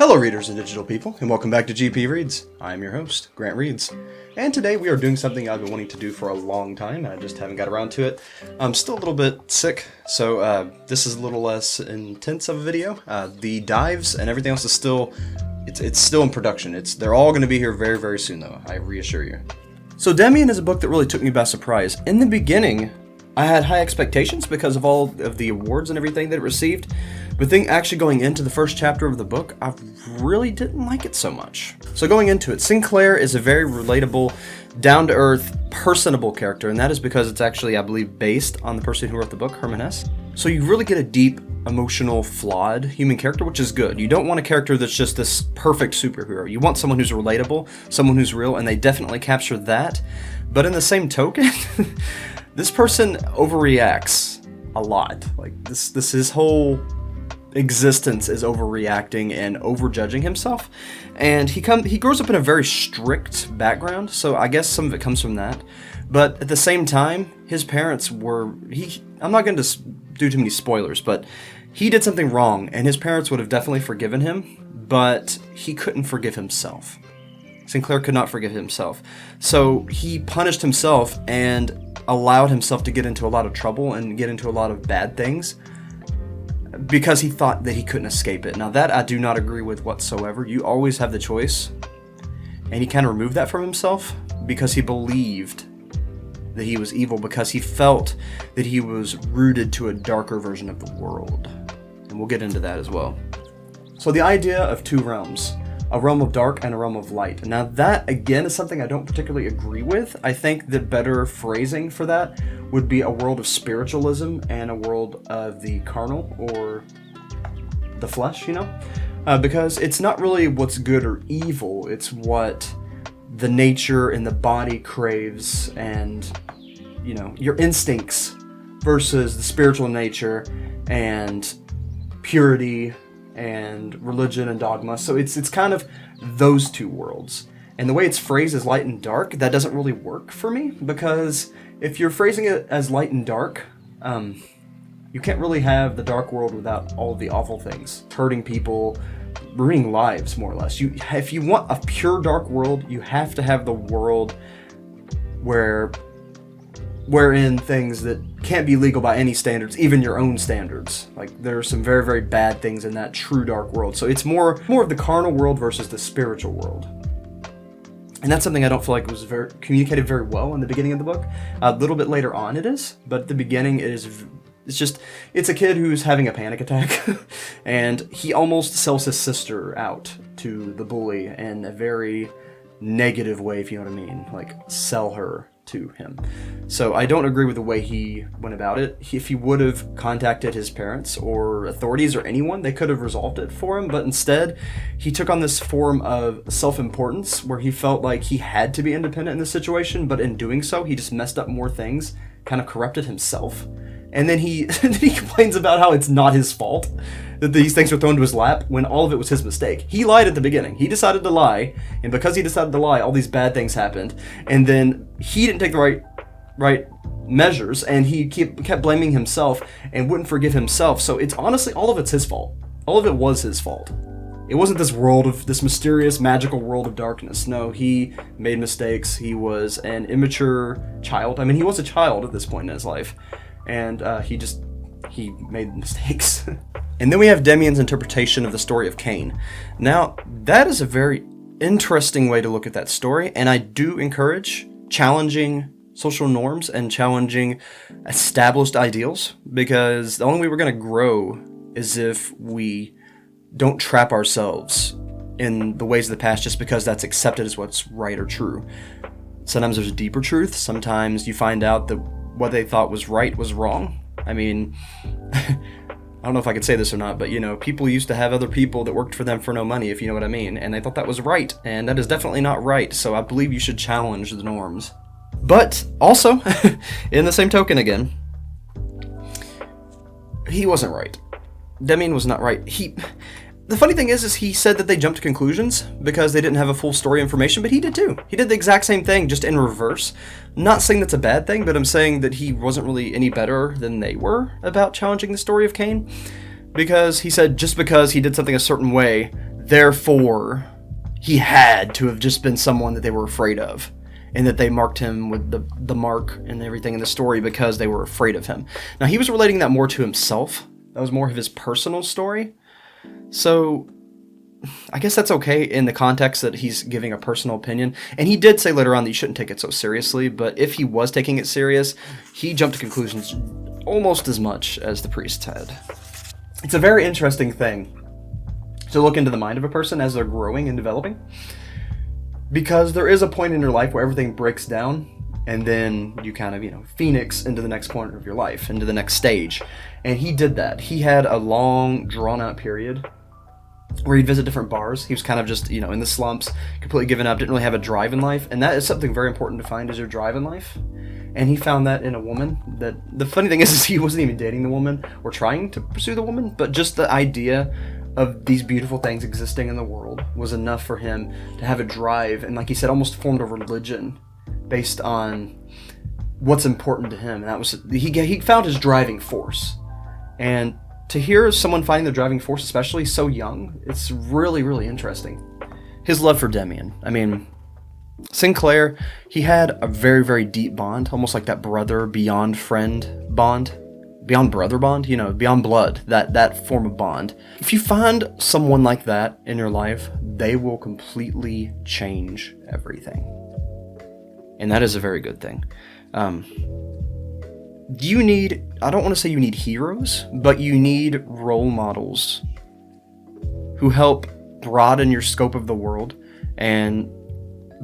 Hello readers and digital people, and welcome back to GPReeds. I am your host, Grant Reeds, and today we are doing something I've been wanting to do for a long time, and I just haven't got around to it. I'm still a little bit sick, so this is a little less intense of a video. The dives and everything else is still, it's still in production. They're all going to be here very, very soon though, I reassure you. So Demian is a book that really took me by surprise. In the beginning, I had high expectations because of all of the awards and everything that it received, but then actually going into the first chapter of the book, I really didn't like it so much. So going into it, Sinclair is a very relatable, down-to-earth, personable character, and that is because it's actually, I believe, based on the person who wrote the book, Hermann Hesse. So you really get a deep, emotional, flawed human character, which is good. You don't want a character that's just this perfect superhero. You want someone who's relatable, someone who's real, and they definitely capture that. But in the same token, this person overreacts a lot. Like his whole existence is overreacting and overjudging himself, and he grows up in a very strict background, so I guess some of it comes from that. But at the same time, his parents were I'm not going to do too many spoilers, but he did something wrong, and his parents would have definitely forgiven him, but he couldn't forgive himself. Sinclair could not forgive himself, so he punished himself and allowed himself to get into a lot of trouble and get into a lot of bad things because he thought that he couldn't escape it. Now that I do not agree with whatsoever. You always have the choice, and he kind of removed that from himself because he believed that he was evil, because he felt that he was rooted to a darker version of the world, and we'll get into that as well. So the idea of two realms, a realm of dark and a realm of light. Now that, again, is something I don't particularly agree with. I think the better phrasing for that would be a world of spiritualism and a world of the carnal, or the flesh, because it's not really what's good or evil, it's what the nature and the body craves, and, your instincts versus the spiritual nature and purity and religion and dogma. So it's kind of those two worlds. And the way it's phrased as light and dark, that doesn't really work for me, because if you're phrasing it as light and dark, you can't really have the dark world without all of the awful things, hurting people, ruining lives, more or less. If you want a pure dark world, you have to have the world wherein things that can't be legal by any standards, even your own standards. Like, there are some very, very bad things in that true dark world. So it's more of the carnal world versus the spiritual world. And that's something I don't feel like was communicated very well in the beginning of the book. A little bit later on it is, but at the beginning it's a kid who's having a panic attack, and he almost sells his sister out to the bully in a very negative way, if you know what I mean. Like, sell her to him. So I don't agree with the way he went about it. If he would have contacted his parents or authorities or anyone, they could have resolved it for him, but instead he took on this form of self-importance where he felt like he had to be independent in this situation, but in doing so he just messed up more things, kind of corrupted himself. And then he complains about how it's not his fault that these things were thrown to his lap, when all of it was his mistake. He lied at the beginning. He decided to lie, and because he decided to lie, all these bad things happened. And then he didn't take the right measures, and he kept blaming himself and wouldn't forgive himself. So it's honestly, all of it's his fault. All of it was his fault. It wasn't this mysterious, magical world of darkness. No, he made mistakes. He was an immature child. I mean, he was a child at this point in his life. And he made mistakes. And then we have Demian's interpretation of the story of Cain. Now, that is a very interesting way to look at that story, and I do encourage challenging social norms and challenging established ideals, because the only way we're going to grow is if we don't trap ourselves in the ways of the past just because that's accepted as what's right or true. Sometimes there's a deeper truth. Sometimes you find out that what they thought was right was wrong. I mean, I don't know if I could say this or not, but people used to have other people that worked for them for no money, if you know what I mean, and they thought that was right, and that is definitely not right, so I believe you should challenge the norms. But also, in the same token again, he wasn't right. Demian was not right. The funny thing is he said that they jumped to conclusions because they didn't have a full story information, but he did too. He did the exact same thing, just in reverse. Not saying that's a bad thing, but I'm saying that he wasn't really any better than they were about challenging the story of Cain, because he said just because he did something a certain way, therefore he had to have just been someone that they were afraid of, and that they marked him with the mark and everything in the story because they were afraid of him. Now, he was relating that more to himself. That was more of his personal story. So I guess that's okay in the context that he's giving a personal opinion. And he did say later on that you shouldn't take it so seriously, but if he was taking it serious, he jumped to conclusions almost as much as the priests had. It's a very interesting thing to look into the mind of a person as they're growing and developing, because there is a point in your life where everything breaks down, and then you kind of, phoenix into the next point of your life, into the next stage. And he did that. He had a long, drawn-out period where he'd visit different bars. He was kind of just, in the slumps, completely given up, didn't really have a drive in life. And that is something very important to find, is your drive in life. And he found that in a woman. That the funny thing is he wasn't even dating the woman or trying to pursue the woman, but just the idea of these beautiful things existing in the world was enough for him to have a drive, and like he said, almost formed a religion based on what's important to him. And that was, he found his driving force. And to hear someone finding their driving force, especially so young, it's really, really interesting. His love for Demian. I mean, Sinclair, he had a very, very deep bond, almost like that brother beyond friend bond. Beyond brother bond, beyond blood, that form of bond. If you find someone like that in your life, they will completely change everything. And that is a very good thing. You need, I don't want to say you need heroes, but you need role models who help broaden your scope of the world and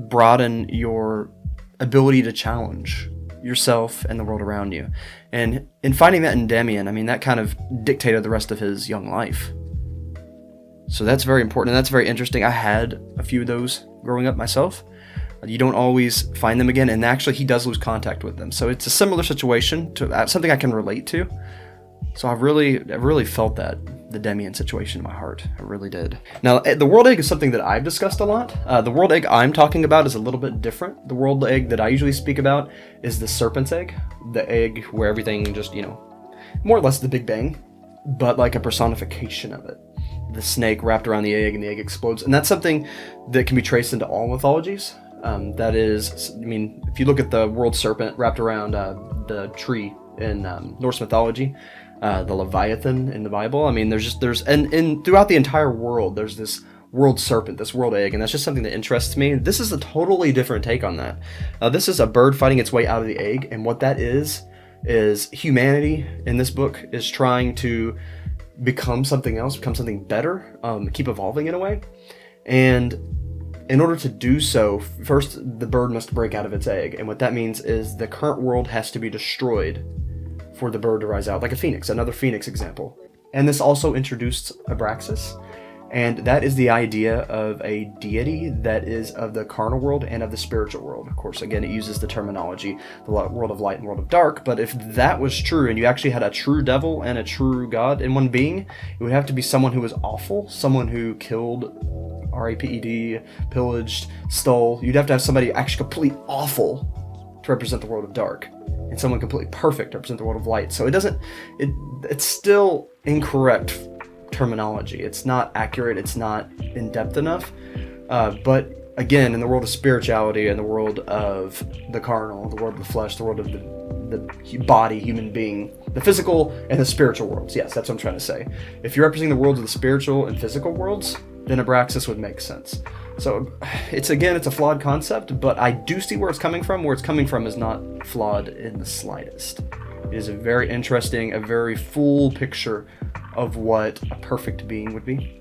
broaden your ability to challenge yourself and the world around you. And in finding that in Demian, I mean, that kind of dictated the rest of his young life. So that's very important, and that's very interesting. I had a few of those growing up myself. You don't always find them again, and actually he does lose contact with them. So it's a similar situation to something I can relate to. So I really felt that, the Demian situation in my heart. I really did. Now, the world egg is something that I've discussed a lot. The world egg I'm talking about is a little bit different. The world egg that I usually speak about is the serpent's egg. The egg where everything just, more or less the Big Bang, but like a personification of it. The snake wrapped around the egg and the egg explodes. And that's something that can be traced into all mythologies. That is, if you look at the world serpent wrapped around the tree in Norse mythology, the Leviathan in the Bible, and throughout the entire world, there's this world serpent, this world egg, and that's just something that interests me. This is a totally different take on that. This is a bird fighting its way out of the egg, and what that is humanity in this book is trying to become something else, become something better, keep evolving in a way. And in order to do so, first the bird must break out of its egg, and what that means is the current world has to be destroyed for the bird to rise out, like a phoenix, another phoenix example. And this also introduced abraxas, and that is the idea of a deity that is of the carnal world and of the spiritual world. Of course, again, it uses the terminology, the world of light and world of dark, but if that was true, and you actually had a true devil and a true god in one being, it would have to be someone who was awful, someone who killed, raped, pillaged, stole. You'd have to have somebody actually completely awful to represent the world of dark, and someone completely perfect to represent the world of light. So it's still incorrect terminology. It's not accurate, it's not in-depth enough. But again, in the world of spirituality and the world of the carnal, the world of the flesh, the world of the body, human being, the physical and the spiritual worlds. Yes, that's what I'm trying to say. If you're representing the worlds of the spiritual and physical worlds, then abraxas would make sense. So it's a flawed concept, but I do see where it's coming from. Where it's coming from is not flawed in the slightest. It is a very interesting, a very full picture of what a perfect being would be.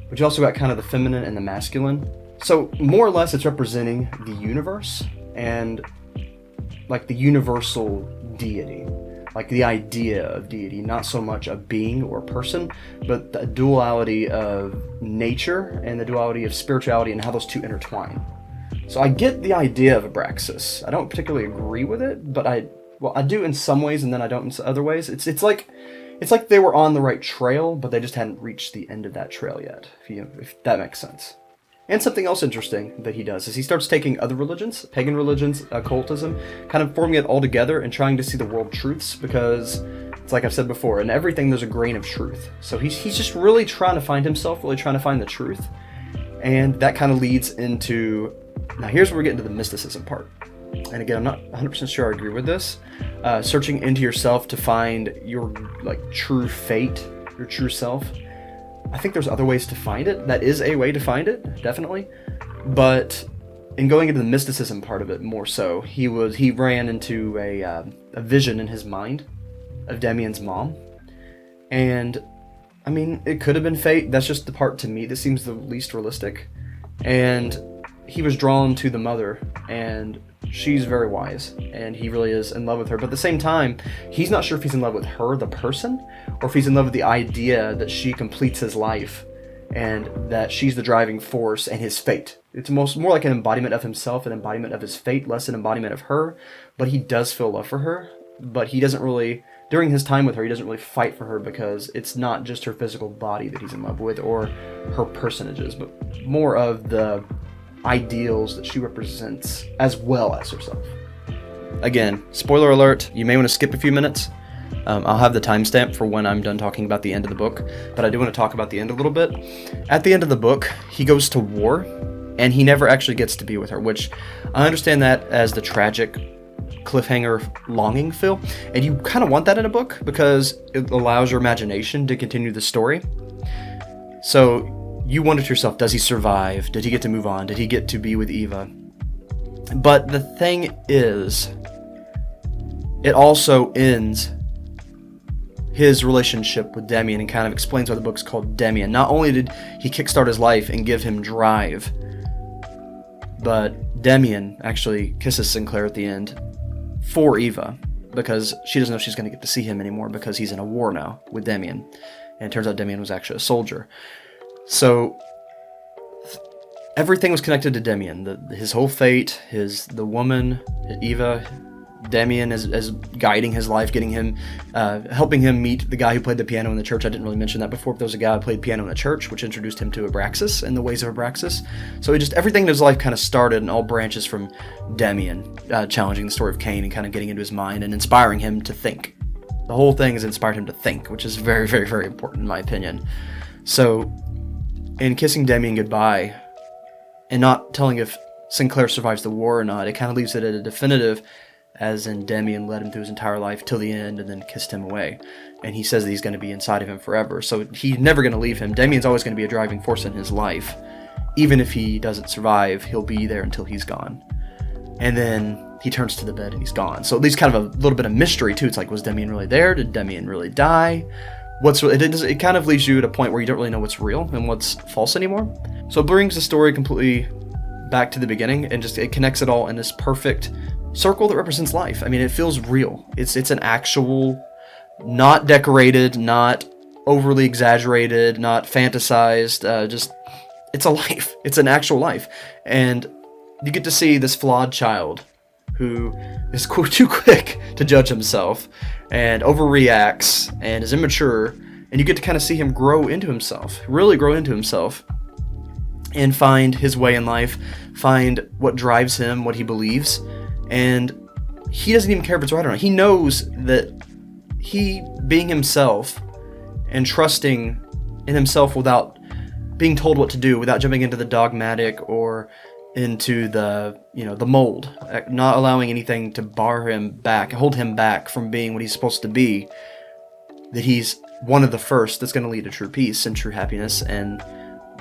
But you also got kind of the feminine and the masculine. So more or less it's representing the universe and like the universal deity. Like the idea of deity, not so much a being or a person, but the duality of nature and the duality of spirituality and how those two intertwine. So I get the idea of abraxas. I don't particularly agree with it, but I do in some ways and then I don't in other ways. It's like they were on the right trail, but they just hadn't reached the end of that trail yet, if that makes sense. And something else interesting that he does is he starts taking other religions, pagan religions, occultism, kind of forming it all together and trying to see the world truths, because it's like I've said before, in everything there's a grain of truth. So he's just really trying to find himself, really trying to find the truth. And that kind of leads into, now here's where we get into the mysticism part. And again, I'm not 100% sure I agree with this. Searching into yourself to find your true fate, your true self. I think there's other ways to find it. That is a way to find it, definitely. But in going into the mysticism part of it more so, he ran into a vision in his mind of Demian's mom. And I mean, it could have been fate. That's just the part to me that seems the least realistic. And he was drawn to the mother, and she's very wise, and he really is in love with her. But at the same time, he's not sure if he's in love with her, the person, or if he's in love with the idea that she completes his life and that she's the driving force and his fate. It's more like an embodiment of himself, an embodiment of his fate, less an embodiment of her. But he does feel love for her, but he doesn't really, during his time with her, he doesn't really fight for her, because it's not just her physical body that he's in love with or her personages, but more of the ideals that she represents as well as herself. Again, spoiler alert, you may want to skip a few minutes. I'll have the timestamp for when I'm done talking about the end of the book, but I do want to talk about the end a little bit. At the end of the book, he goes to war, and he never actually gets to be with her, which I understand that as the tragic cliffhanger longing feel, and you kind of want that in a book because it allows your imagination to continue the story. So you wonder to yourself, does he survive? Did he get to move on? Did he get to be with Eva? But the thing is, it also ends his relationship with Demian and kind of explains why the book's called Demian. Not only did he kickstart his life and give him drive, but Demian actually kisses Sinclair at the end for Eva, because she doesn't know if she's going to get to see him anymore because he's in a war now with Demian. And it turns out Demian was actually a soldier. So everything was connected to Demian. His whole fate, the woman, Eva, Demian as guiding his life, getting him, helping him meet the guy who played the piano in the church. I didn't really mention that before, but there was a guy who played piano in the church, which introduced him to abraxas and the ways of abraxas. So everything in his life kind of started, and all branches from Demian, challenging the story of Cain and kind of getting into his mind and inspiring him to think. The whole thing has inspired him to think, which is very, very, very important in my opinion. So in kissing Demian goodbye and not telling if Sinclair survives the war or not, it kind of leaves it at a definitive, as in Demian led him through his entire life till the end and then kissed him away. And he says that he's going to be inside of him forever. So he's never going to leave him. Demian's always going to be a driving force in his life. Even if he doesn't survive, he'll be there until he's gone. And then he turns to the bed and he's gone. So at least kind of a little bit of mystery too. It's like, was Demian really there? Did Demian really die? It kind of leaves you at a point where you don't really know what's real and what's false anymore. So it brings the story completely back to the beginning, and it connects it all in this perfect circle that represents life. I mean, it feels real. It's an actual, not decorated, not overly exaggerated, not fantasized, it's a life. It's an actual life. And you get to see this flawed child who is too quick to judge himself and overreacts and is immature, and you get to kind of see him grow into himself, really grow into himself, and find his way in life, find what drives him, what he believes, and he doesn't even care if it's right or not. He knows that he, being himself and trusting in himself without being told what to do, without jumping into the dogmatic or into the mold, not allowing anything to hold him back from being what he's supposed to be, that he's one of the first that's going to lead to true peace and true happiness and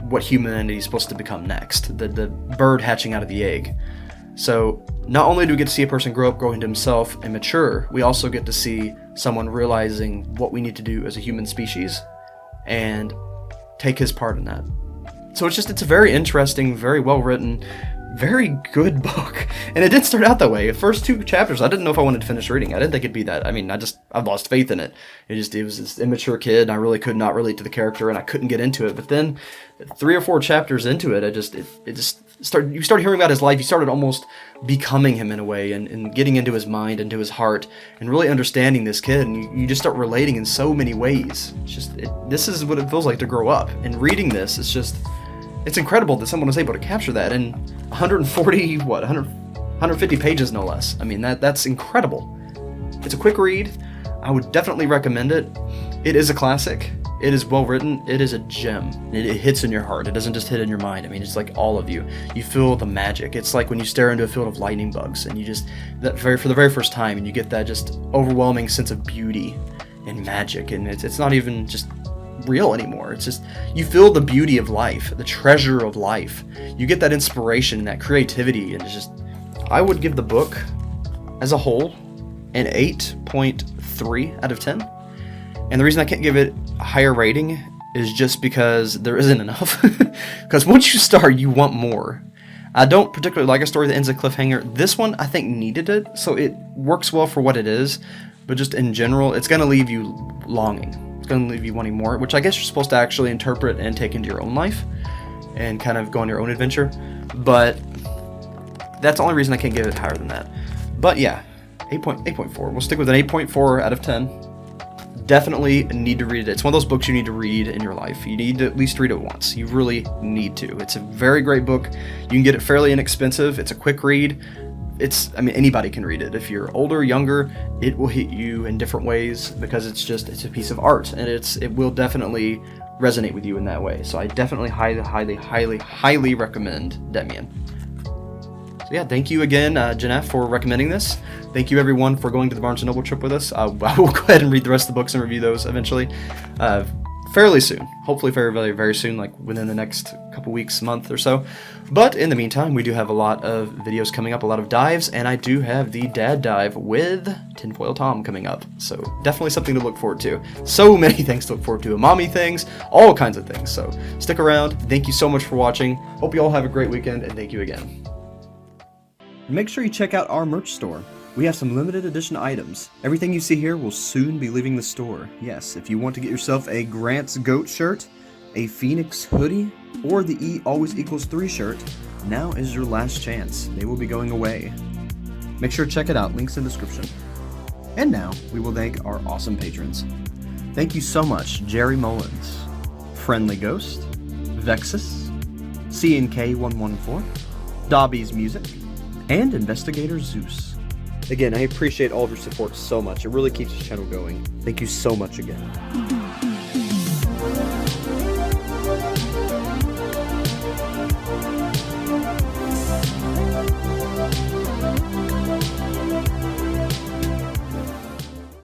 what humanity is supposed to become next, the bird hatching out of the egg. So not only do we get to see a person grow into himself and mature, we also get to see someone realizing what we need to do as a human species and take his part in that. So it's a very interesting, very well written, very good book. And it didn't start out that way. The first 2 chapters, I didn't know if I wanted to finish reading. I didn't think it'd be that. I mean, I've lost faith in it. It was this immature kid, and I really could not relate to the character, and I couldn't get into it. But then 3 or 4 chapters into it, you started hearing about his life. You started almost becoming him in a way, and getting into his mind, into his heart, and really understanding this kid. And you just start relating in so many ways. This is what it feels like to grow up. And reading this, it's incredible that someone was able to capture that in 150 pages, no less. I mean, that's incredible. It's a quick read. I would definitely recommend it. It is a classic. It is well written. It is a gem. It hits in your heart. It doesn't just hit in your mind. I mean, it's like all of you. You feel the magic. It's like when you stare into a field of lightning bugs and you just, for the very first time, and you get that just overwhelming sense of beauty and magic. And it's not even just real anymore. It's just, you feel the beauty of life, the treasure of life. You get that inspiration and that creativity. And it's just, I would give the book as a whole an 8.3 out of 10. And the reason I can't give it a higher rating is just because there isn't enough. Because once you start, you want more. I don't particularly like a story that ends a cliffhanger. This one, I think, needed it, so it works well for what it is. But just in general, it's going to leave you longing. It's going to leave you wanting more, which I guess you're supposed to actually interpret and take into your own life and kind of go on your own adventure. But that's the only reason I can't give it higher than that. But yeah, 8.4. We'll stick with an 8.4 out of 10. Definitely need to read it. It's one of those books you need to read in your life. You need to at least read it once. You really need to. It's a very great book. You can get it fairly inexpensive. It's a quick read. I mean, anybody can read it. If you're older, younger, it will hit you in different ways because it's a piece of art, and it will definitely resonate with you in that way. So I definitely highly recommend Demian. So yeah, thank you again, Janef, for recommending this. Thank you everyone for going to the Barnes & Noble trip with us. I will go ahead and read the rest of the books and review those eventually, fairly soon. Hopefully very, very soon, like within the next couple weeks, month or so. But in the meantime, we do have a lot of videos coming up, a lot of dives, and I do have the dad dive with Tinfoil Tom coming up. So definitely something to look forward to. So many things to look forward to, mommy things, all kinds of things. So stick around. Thank you so much for watching. Hope you all have a great weekend, and thank you again. Make sure you check out our merch store. We have some limited edition items. Everything you see here will soon be leaving the store. Yes, if you want to get yourself a Grant's Goat shirt, a Phoenix hoodie, or the E always equals 3 shirt, now is your last chance. They will be going away. Make sure to check it out, links in the description. And now, we will thank our awesome patrons. Thank you so much, Jerry Mullins, Friendly Ghost, Vexus, CNK114, Dobby's Music, and Investigator Zeus. Again, I appreciate all of your support so much. It really keeps the channel going. Thank you so much again.